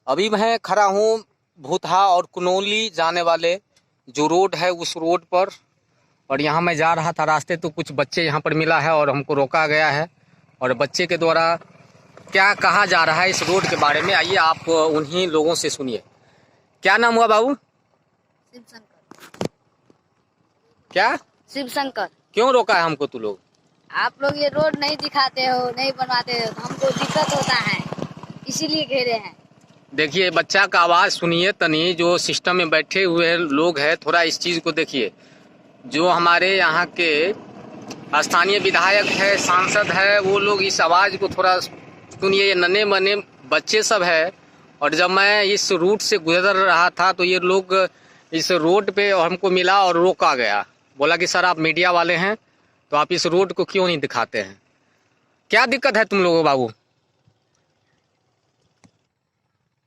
अभी मैं खड़ा हूँ भूतहा और कुनौली जाने वाले जो रोड है उस रोड पर। और यहाँ मैं जा रहा था रास्ते तो कुछ बच्चे यहाँ पर मिला है और हमको रोका गया है। और बच्चे के द्वारा क्या कहा जा रहा है इस रोड के बारे में, आइए आप उन्हीं लोगों से सुनिए। क्या नाम हुआ बाबू? शिव शंकर। क्या? शिव शंकर। क्यों रोका है हमको तू लोग? आप लोग ये रोड नहीं दिखाते हो, नहीं बनवाते हो तो हमको दिक्कत होता है, इसीलिए घेरे हैं। देखिए बच्चा का आवाज़ सुनिए तनी, जो सिस्टम में बैठे हुए लोग हैं थोड़ा इस चीज़ को देखिए। जो हमारे यहाँ के स्थानीय विधायक है, सांसद है, वो लोग इस आवाज़ को थोड़ा सुनिए। ये नन्हे मने बच्चे सब है। और जब मैं इस रूट से गुजर रहा था तो ये लोग इस रोड पे हमको मिला और रोका गया। बोला कि सर आप मीडिया वाले हैं तो आप इस रोड को क्यों नहीं दिखाते हैं? क्या दिक्कत है तुम लोगों बाबू?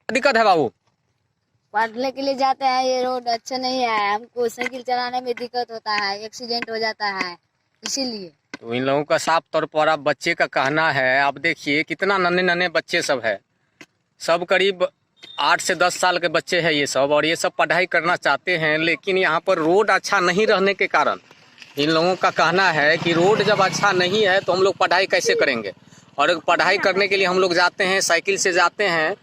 दिक्कत है बाबू? पढ़ने के लिए जाते हैं, ये रोड अच्छा नहीं है, हमको साइकिल चलाने में दिक्कत होता है, एक्सीडेंट हो जाता है, इसीलिए। तो इन लोगों का साफ तौर पर आप बच्चे का कहना है। आप देखिए कितना नन्हे नन्हे बच्चे सब है, सब करीब 8 से 10 साल के बच्चे हैं ये सब। और ये सब पढ़ाई करना चाहते हैं, लेकिन यहाँ पर रोड अच्छा नहीं रहने के कारण इन लोगों का कहना है कि रोड जब अच्छा नहीं है तो हम लोग पढ़ाई कैसे करेंगे। और पढ़ाई करने के लिए हम लोग जाते हैं, साइकिल से जाते हैं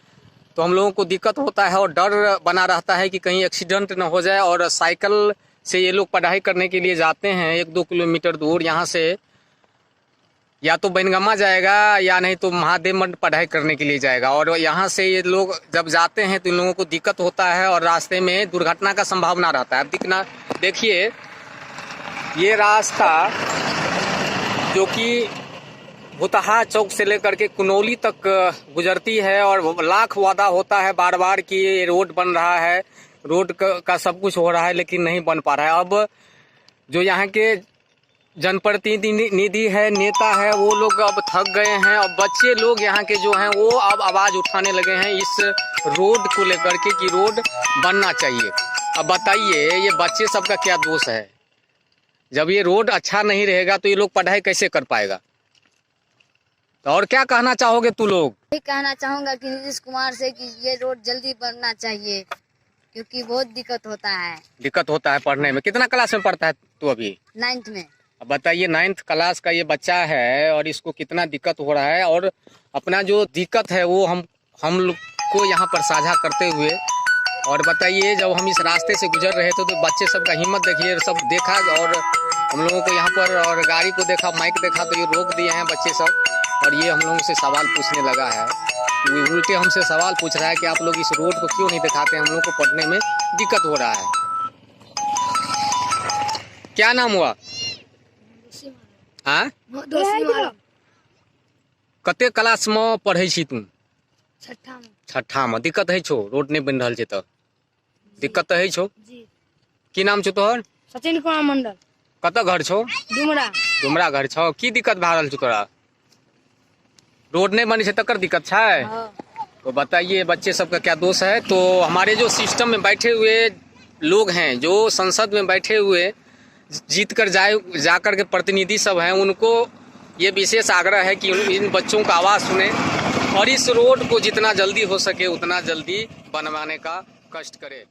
तो हम लोगों को दिक्कत होता है और डर बना रहता है कि कहीं एक्सीडेंट न हो जाए। और साइकिल से ये लोग पढ़ाई करने के लिए जाते हैं 1-2 किलोमीटर दूर, यहाँ से या तो बनगमा जाएगा या नहीं तो महादेव मंड पढ़ाई करने के लिए जाएगा। और यहाँ से ये लोग जब जाते हैं तो इन लोगों को दिक्कत होता है और रास्ते में दुर्घटना का संभावना रहता है। देखिए ये रास्ता जो कि भूतहा चौक से लेकर के कुनौली तक गुजरती है और लाख वादा होता है बार बार कि ये रोड बन रहा है, रोड का सब कुछ हो रहा है, लेकिन नहीं बन पा रहा है। अब जो यहाँ के जनप्रतिनिधि है, नेता है, वो लोग अब थक गए हैं। अब बच्चे लोग यहाँ के जो हैं वो अब आवाज़ उठाने लगे हैं इस रोड को लेकर के कि रोड बनना चाहिए। अब बताइए ये बच्चे सब का क्या दोष है? जब ये रोड अच्छा नहीं रहेगा तो ये लोग पढ़ाई कैसे कर पाएगा? तो और क्या कहना चाहोगे तू लोग? यही कहना चाहूँगा कि नीतीश कुमार से कि ये रोड जल्दी बनना चाहिए, क्योंकि बहुत दिक्कत होता है। दिक्कत होता है पढ़ने में? कितना क्लास में पढ़ता है तू अभी? 9th में। अब बताइए 9th क्लास का ये बच्चा है और इसको कितना दिक्कत हो रहा है। और अपना जो दिक्कत है वो हम लोग को यहाँ पर साझा करते हुए, और बताइए जब हम इस रास्ते से गुजर रहे थे तो बच्चे सब का हिम्मत देखिए, सब देखा और हम लोगों को यहाँ पर और गाड़ी को देखा, माइक देखा तो ये रोक दिए हैं बच्चे सब। और ये हम लोगों से सवाल पूछने लगा है, उल्टे हमसे सवाल पूछ रहा है कि आप लोग इस रोड को क्यों नहीं दिखाते, हम लोगों को पढ़ने में दिक्कत हो रहा है। क्या नाम हुआ? हाँ? कते क्लास में पढ़े छी तुम? 6ठा में। दिक्कत है छो रोड नहीं बन रहा है तो? दिक्कत है छो जी। की नाम छो तोहर? सचिन कुमार मंडल। कत घर छो? डुमरा घर छो। की दिक्कत भा रहल छो तोरा? रोड नहीं बनी तकर दिक्कत है। तो बताइए बच्चे सब का क्या दोष है? तो हमारे जो सिस्टम में बैठे हुए लोग हैं, जो संसद में बैठे हुए जीत कर जाकर के प्रतिनिधि सब हैं, उनको ये विशेष आग्रह है कि इन बच्चों का आवाज़ सुने और इस रोड को जितना जल्दी हो सके उतना जल्दी बनवाने का कष्ट करे।